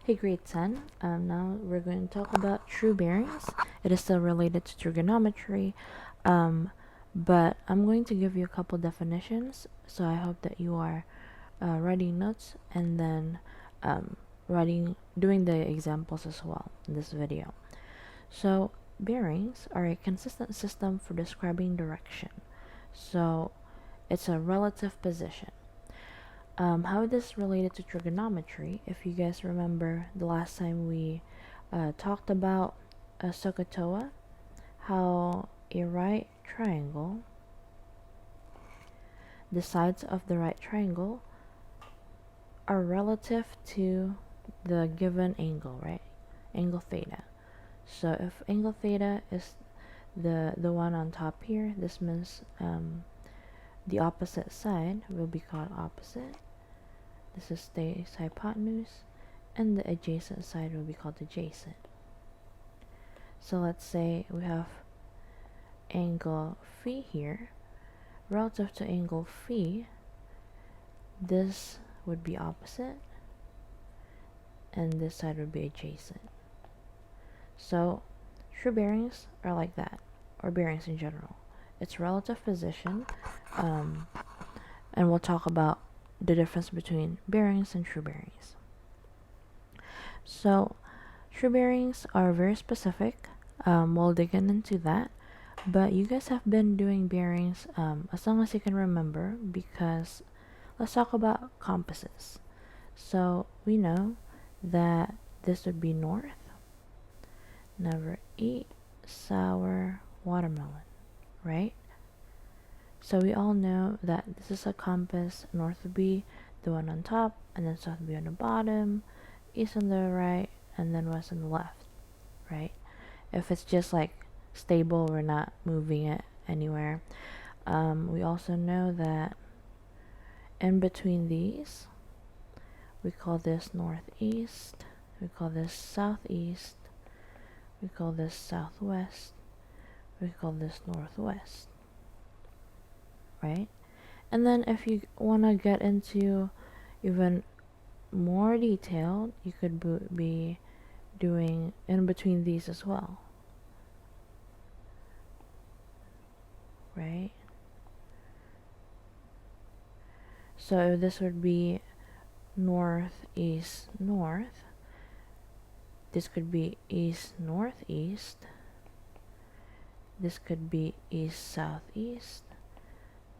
Hey, grade 10. Now we're going to talk about true bearings. It is still related to trigonometry, but I'm going to give you a couple definitions. So I hope that you are writing notes and then doing the examples as well in this video. So bearings are a consistent system for describing direction. So it's a relative position. How this is related to trigonometry, if you guys remember the last time we talked about SOHCAHTOA, how a right triangle, the sides of the right triangle are relative to the given angle, right? Angle theta. So if angle theta is the one on top here, this means the opposite side will be called opposite. This is the hypotenuse, and the adjacent side will be called adjacent. So let's say we have angle phi here. Relative to angle phi, this would be opposite, and this side would be adjacent. So true bearings are like that, or bearings in general. It's relative position, and we'll talk about the difference between bearings and true bearings. So true bearings are very specific. We'll dig into that, but you guys have been doing bearings as long as you can remember, because let's talk about compasses. So we know that this would be north. Never eat sour watermelon, right? So we all know that this is a compass. North would be the one on top, and then south would be on the bottom, east on the right, and then west on the left, right? If it's just like stable, we're not moving it anywhere. We also know that in between these, we call this northeast, we call this southeast, we call this southwest, we call this northwest, right? And then if you want to get into even more detailed, you could be doing in between these as well, right? So this would be north, east, north. This could be east, northeast. This could be east, southeast.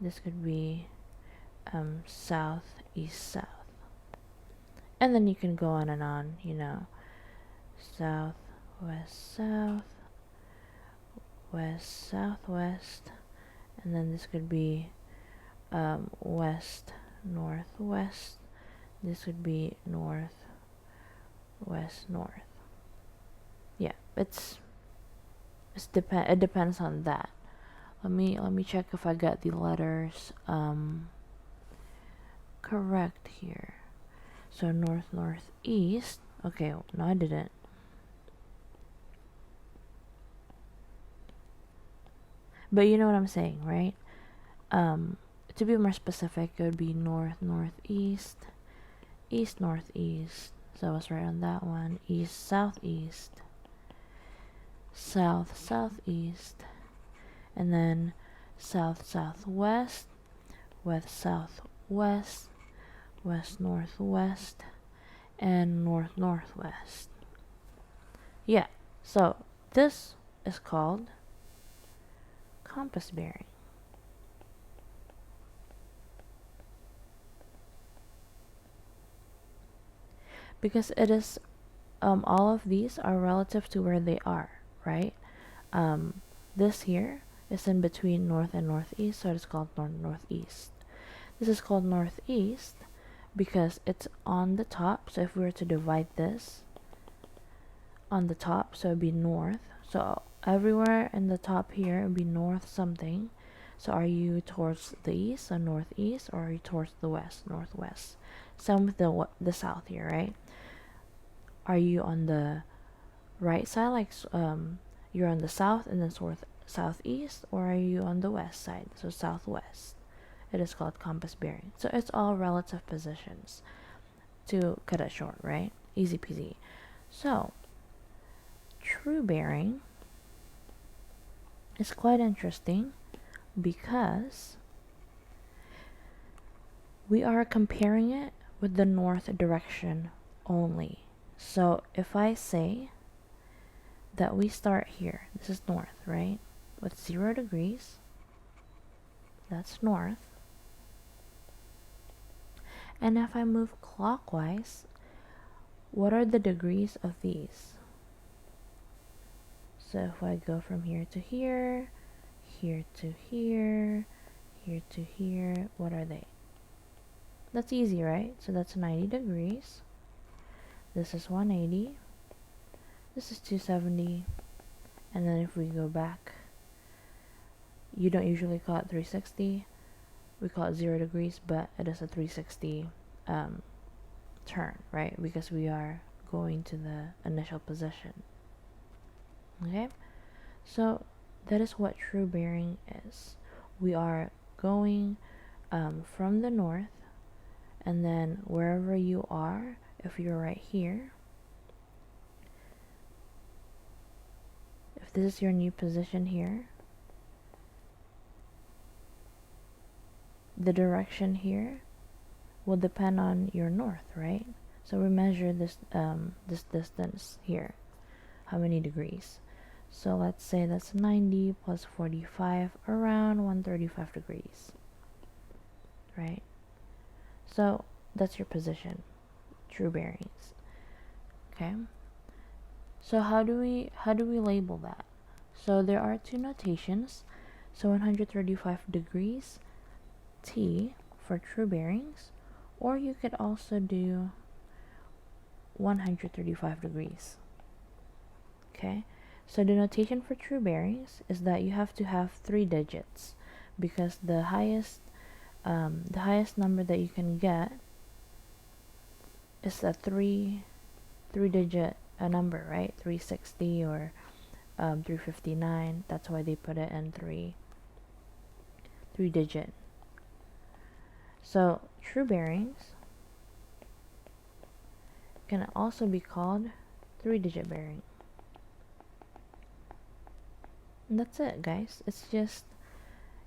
This could be south, east, south. And then you can go on and on, you know, south, west, south, west, southwest. And then this could be west, northwest. This would be north, west, north. Yeah, it depends on that. Let me check if I got the letters correct here. So north, northeast. Okay, no, I didn't. But you know what I'm saying, right? To be more specific, it would be north, northeast, east, northeast. So I was right on that one. East, southeast, south, southeast, and then south, southwest, west, southwest, west, northwest, and north, northwest. Yeah, so this is called compass bearing. Because it is all of these are relative to where they are, right? This here is in between north and northeast, so it's called north, northeast. This is called northeast because it's on the top. So if we were to divide this on the top, so it'd be north. So everywhere in the top here would be north something. So are you towards the east, so northeast, or are you towards the west, northwest? Same with the south here, right? Are you on the right side, like you're on the south and then southeast, or are you on the west side, so southwest? It is called compass bearing. So it's all relative positions, to cut it short, right? Easy peasy. So, true bearing is quite interesting because we are comparing it with the north direction only. So if I say that we start here, this is north, right? With 0 degrees, that's north. And if I move clockwise, what are the degrees of these? So if I go from here to here, here to here, here to here, what are they? That's easy, right? So that's 90 degrees. This is 180. This is 270. And then if we go back, you don't usually call it 360. We call it 0 degrees, but it is a 360 turn, right? Because we are going to the initial position. Okay? So that is what true bearing is. We are going from the north, and then wherever you are, if you're right here, if this is your new position here, the direction here will depend on your north, right? So we measure this this distance here, how many degrees. So let's say that's 90 plus 45, around 135 degrees, right? So that's your position, true bearings. Okay. So how do we label that? So there are two notations. So 135 degrees T for true bearings, or you could also do 135 degrees. Okay, so the notation for true bearings is that you have to have 3 digits, because the highest number that you can get is a three digit number, right? 360 or 359. That's why they put it in three digit. So true bearings can also be called 3-digit bearing. And that's it, guys. It's just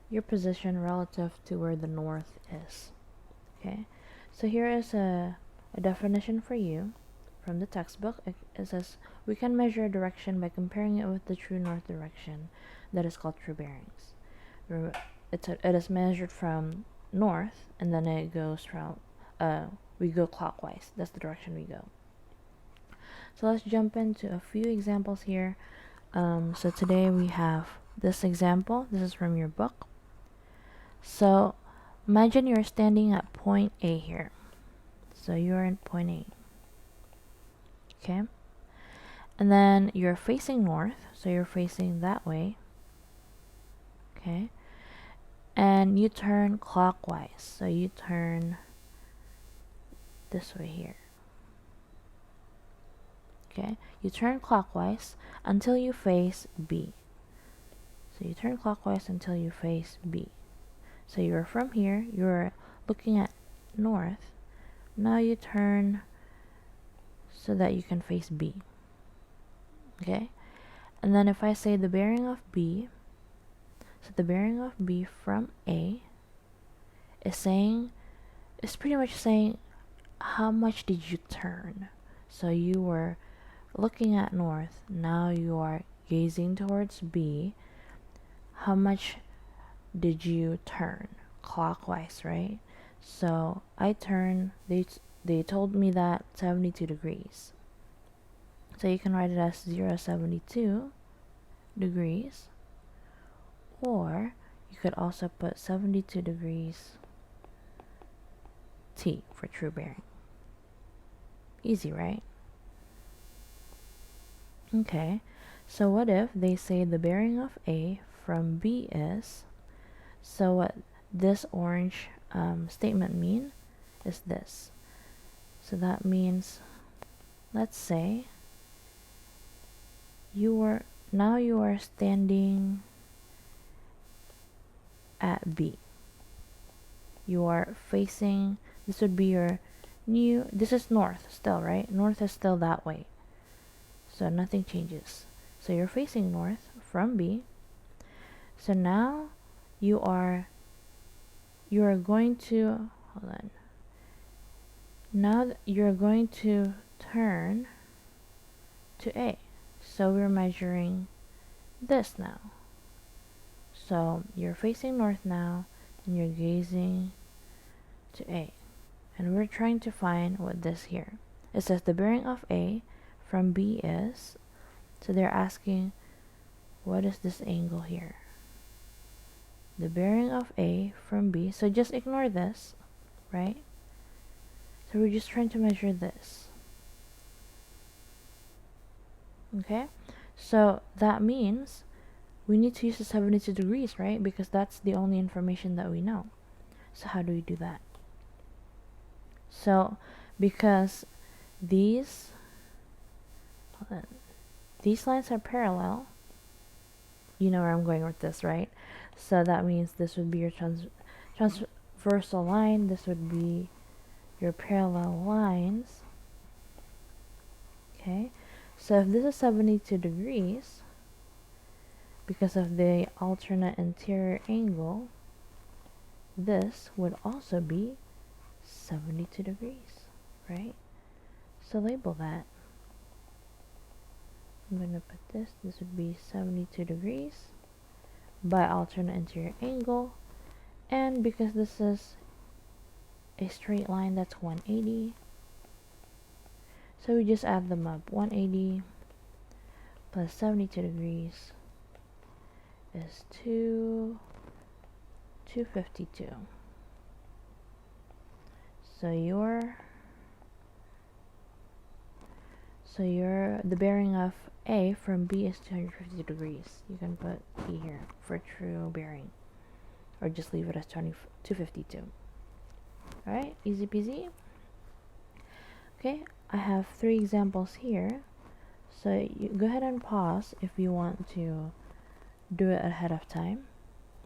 your position relative to where the north is. Okay, so here is a definition for you from the textbook. It says we can measure a direction by comparing it with the true north direction. That is called true bearings. It is measured from north, and then it goes from we go clockwise. That's the direction we go. So let's jump into a few examples here. So today we have this example. This is from your book. So imagine you're standing at point A here. So you're in point A. Okay. And then you're facing north. So you're facing that way. Okay. And you turn clockwise. So you turn this way here. Okay. You turn clockwise until you face B. So you turn clockwise until you face B. So you're from here, you're looking at north. Now you turn so that you can face B. Okay? And then if I say the bearing of B, so the bearing of B from A is pretty much saying how much did you turn. So you were looking at north, now you are gazing towards B. How much did you turn clockwise, right? So I turn, they told me that 72 degrees. So you can write it as 0.72 degrees, or you could also put 72 degrees T for true bearing. Easy, right? Okay, so what if they say the bearing of A from B is, so what this orange statement mean is this. So that means, let's say you are standing at B. You are facing, this would be your this is north still, right? North is still that way. So nothing changes. So you're facing north from B. So now you are going to, hold on. Now you're going to turn to A. So we're measuring this now. So you're facing north now and you're gazing to A. And we're trying to find what this here. It says the bearing of A from B is, so they're asking, what is this angle here? The bearing of A from B, so just ignore this, right? So we're just trying to measure this. Okay? So that means we need to use the 72 degrees, right? Because that's the only information that we know. So how do we do that? So because these lines are parallel, you know where I'm going with this, right? So that means this would be your transversal line, this would be your parallel lines. Okay, so if this is 72 degrees, because of the alternate interior angle, this would also be 72 degrees, right? So label that. I'm going to put this would be 72 degrees by alternate interior angle, and because this is a straight line, that's 180. So we just add them up. 180 plus 72 degrees is 252. So the bearing of A from B is 250 degrees. You can put E here for true bearing, or just leave it as 252. Alright, easy peasy. Okay, I have 3 examples here. So you go ahead and pause if you want to do it ahead of time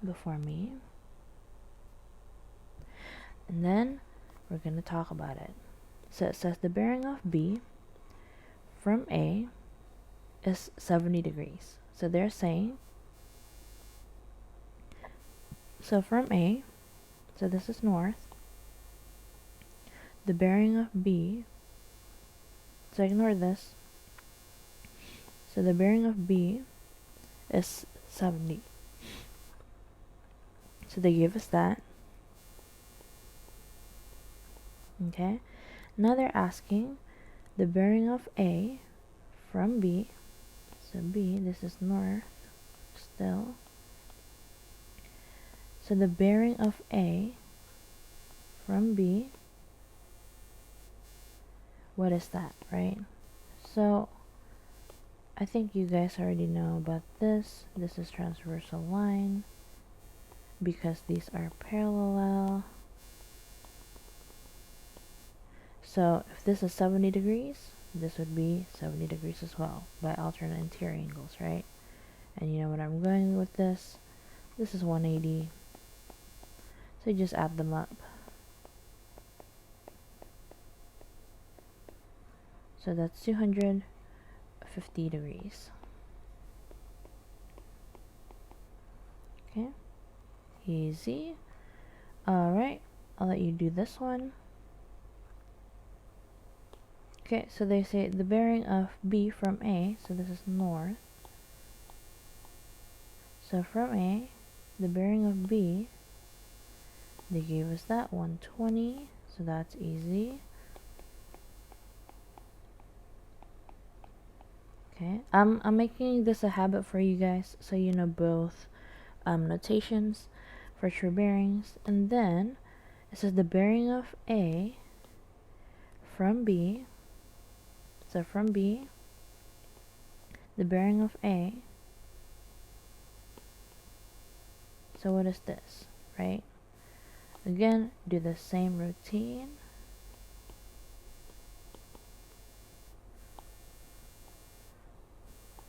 before me. And then we're going to talk about it. So it says the bearing of B from A is 70 degrees. So they're saying, so from A, so this is north, the bearing of B, so ignore this, so the bearing of B is 70. So they give us that. Okay, now they're asking the bearing of A from B, so B, this is north still, so the bearing of A from B, what is that, right? So I think you guys already know about this. This is transversal line because these are parallel. So if this is 70 degrees, this would be 70 degrees as well by alternate interior angles, right? And you know what I'm going with this? This is 180. So you just add them up. So that's 250 degrees. Okay, easy. Alright, I'll let you do this one. Okay, so they say the bearing of B from A, so this is north. So from A, the bearing of B, they gave us that 120, so that's easy. Okay, I'm making this a habit for you guys, so you know both notations for true bearings. And then it says the bearing of A from B, so from B, the bearing of A, so what is this, right? Again, do the same routine.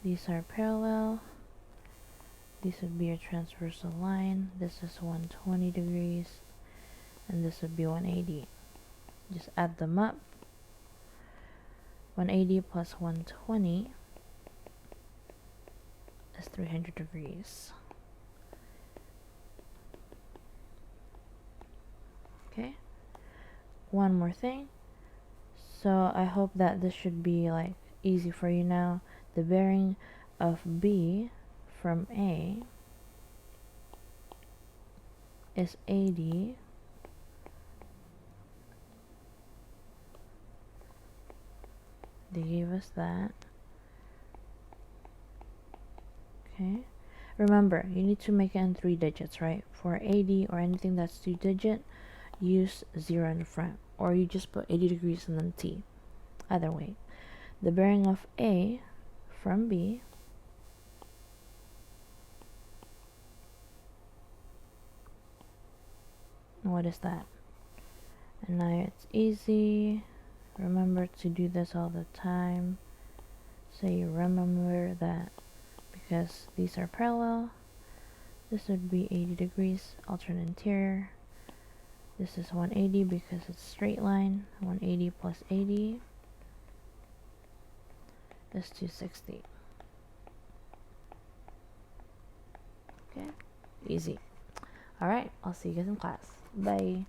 These are parallel. This would be a transversal line. This is 120 degrees, and this would be 180. Just add them up. 180 plus 120 is 300 degrees. Okay, one more thing. So I hope that this should be like easy for you now. The bearing of B from A is 80 they gave us that. Okay, remember you need to make it in 3 digits, right? For 80 or anything that's 2 digit, use 0 in the front, or you just put 80 degrees and then T. Either way, the bearing of A from B what is that? And now it's easy. Remember to do this all the time, so you remember that because these are parallel. This would be 80 degrees alternate interior. This is 180 because it's straight line. 180 plus 80 is 260. Okay, easy. Alright, I'll see you guys in class. Bye.